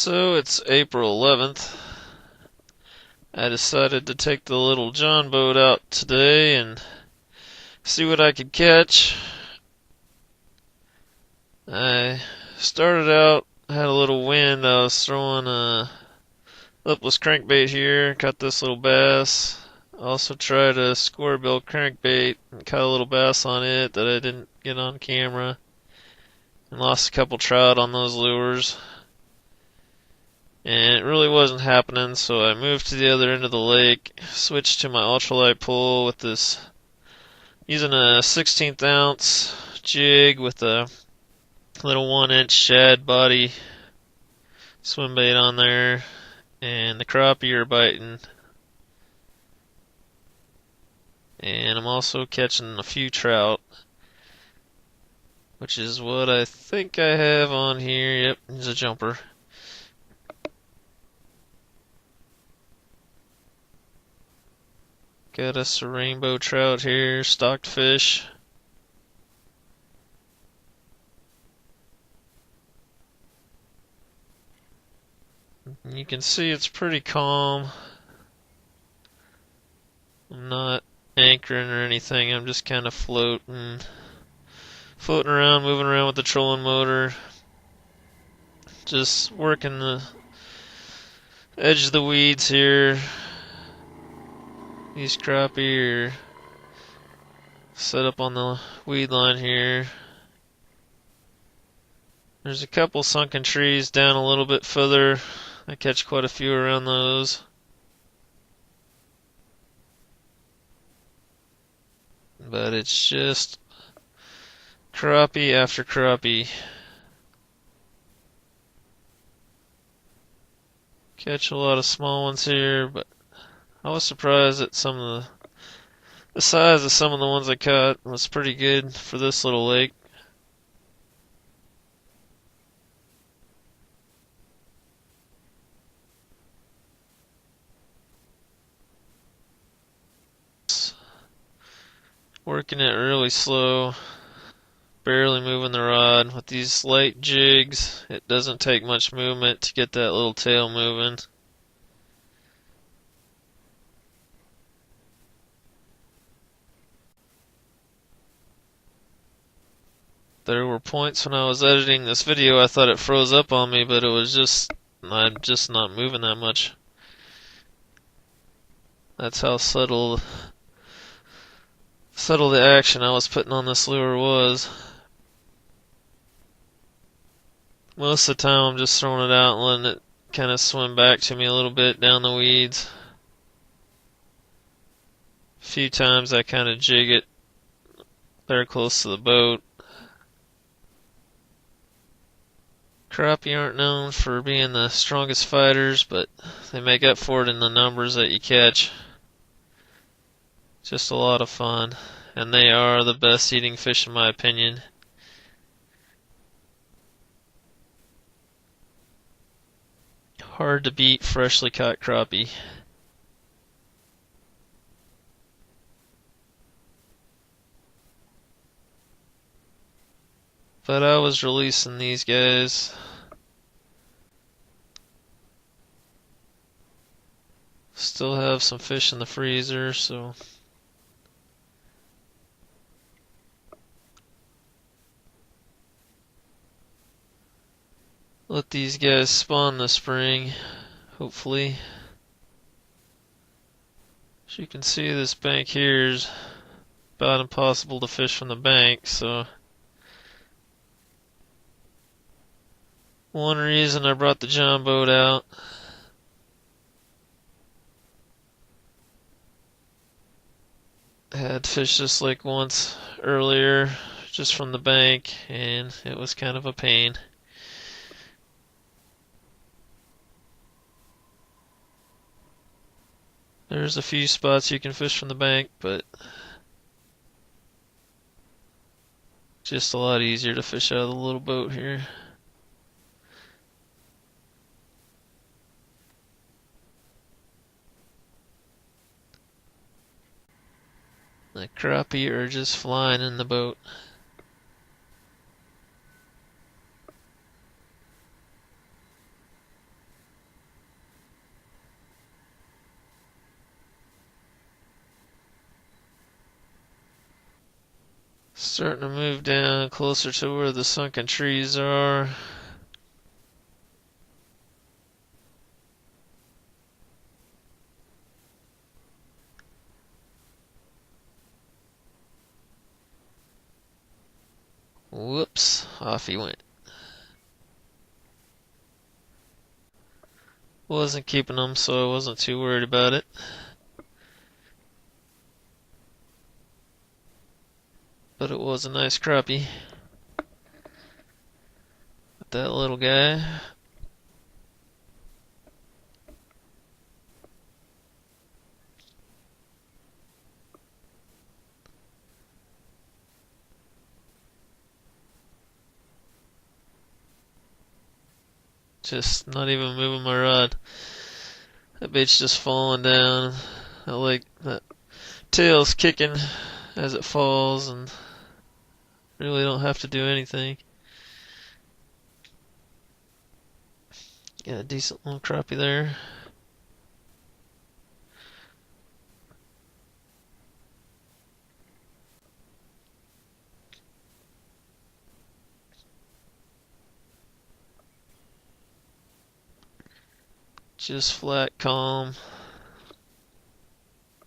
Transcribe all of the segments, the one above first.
So it's April 11th. I decided to take the little John boat out today and see what I could catch. I started out, had a little wind. I was throwing a lipless crankbait here, caught this little bass. Also tried a square bill crankbait and caught a little bass on it that I didn't get on camera. And lost a couple trout on those lures. And it really wasn't happening, so I moved to the other end of the lake, switched to my ultralight pole with this, using a 16th ounce jig with a little 1-inch shad body swim bait on there, and the crappie are biting. And I'm also catching a few trout, which is what I think I have on here. Yep, here's a jumper. Got us a rainbow trout here, stocked fish. You can see it's pretty calm. I'm not anchoring or anything, I'm just kind of floating around, moving around with the trolling motor. Just working the edge of the weeds here. These crappie are set up on the weed line here. There's a couple sunken trees down a little bit further. I catch quite a few around those. But it's just crappie after crappie. Catch a lot of small ones here, but I was surprised at some of the size of some of the ones I caught was pretty good for this little lake. Working it really slow, barely moving the rod. With these light jigs, it doesn't take much movement to get that little tail moving. There were points when I was editing this video I thought it froze up on me, but it was just, I'm just not moving that much. That's how subtle the action I was putting on this lure was. Most of the time I'm just throwing it out and letting it kind of swim back to me a little bit down the weeds. A few times I kind of jig it there close to the boat. Crappie aren't known for being the strongest fighters, but they make up for it in the numbers that you catch. Just a lot of fun, and they are the best eating fish in my opinion. Hard to beat freshly caught crappie. But I was releasing these guys. Still have some fish in the freezer, so let these guys spawn this spring, hopefully. As you can see, this bank here is about impossible to fish from the bank, so one reason I brought the John boat out. I had fished this lake once earlier, just from the bank, and it was kind of a pain. There's a few spots you can fish from the bank, but just a lot easier to fish out of the little boat here. The crappie are just flying in the boat. Starting to move down closer to where the sunken trees are. Whoops, off he went. Wasn't keeping them, so I wasn't too worried about it. But it was a nice crappie. That little guy. Just not even moving my rod. That bait's just falling down. I like that tail's kicking as it falls, and really don't have to do anything. Got a decent little crappie there. Just flat calm.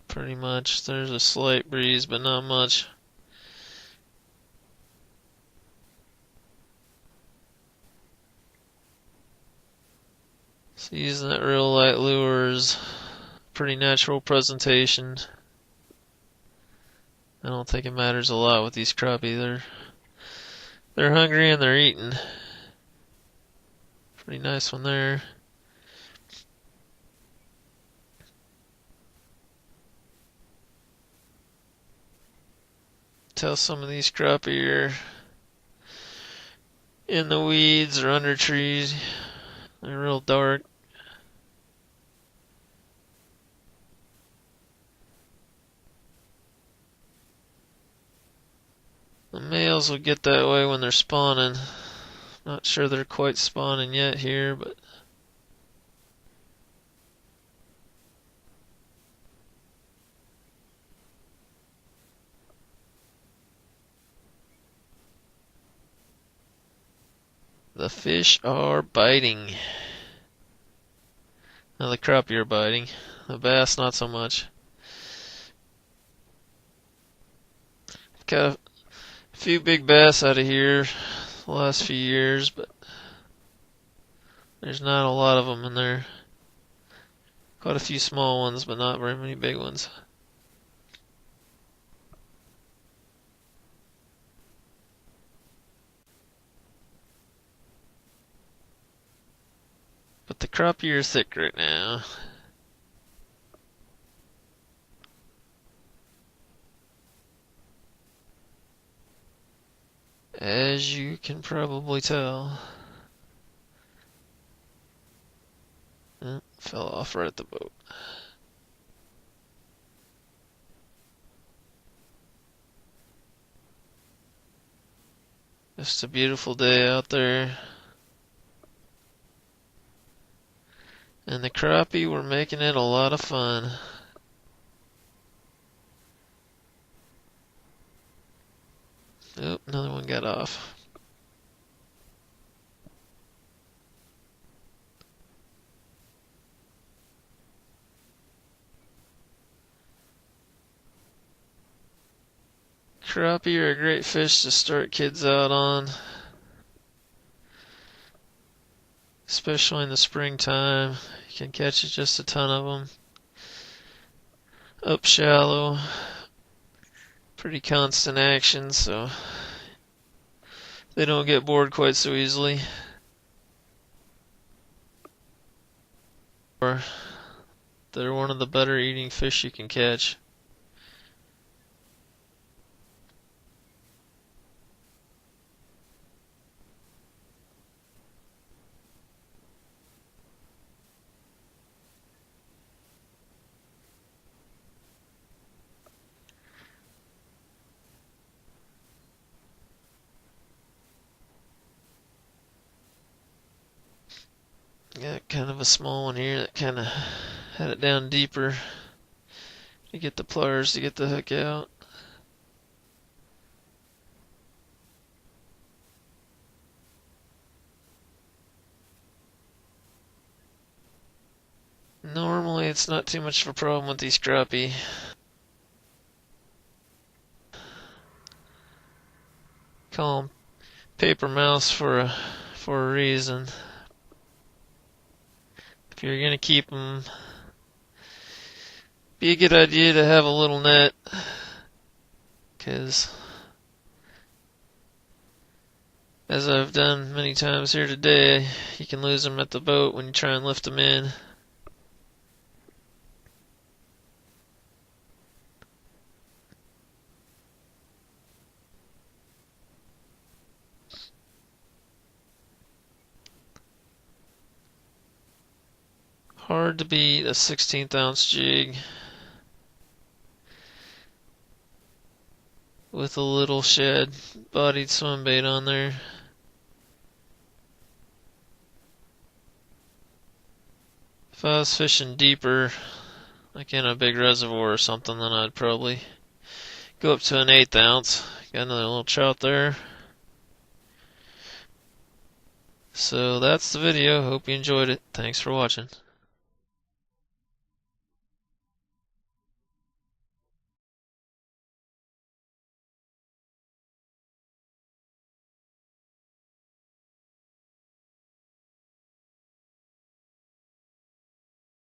Pretty much. There's a slight breeze, but not much. So using that real light lure is pretty natural presentation. I don't think it matters a lot with these crappie. They're hungry and they're eating. Pretty nice one there. Tell some of these crappie are in the weeds or under trees. They're real dark. The males will get that way when they're spawning. Not sure they're quite spawning yet here, but the fish are biting. Now the crappie are biting. The bass not so much. Got a few big bass out of here the last few years, but there's not a lot of them in there. Quite a few small ones, but not very many big ones. But the crappie are thick right now. As you can probably tell. Fell off right at the boat. Just a beautiful day out there. And the crappie were making it a lot of fun. Oh, another one got off. Crappie are a great fish to start kids out on, especially in the springtime. You can catch just a ton of them. Up shallow, pretty constant action, so they don't get bored quite so easily. Or they're one of the better eating fish you can catch. Got kind of a small one here that kind of had it down deeper to get the pliers to get the hook out. it's not too much of a problem with these crappie. Call them paper mouse for a reason. If you're gonna keep them, be a good idea to have a little net, because as I've done many times here today, you can lose them at the boat when you try and lift them in. Hard to beat a 16th ounce jig with a little shed bodied swim bait on there. If I was fishing deeper, like in a big reservoir or something, then I'd probably go up to an 1/8 ounce. Got another little trout there. So that's the video. Hope you enjoyed it. Thanks for watching.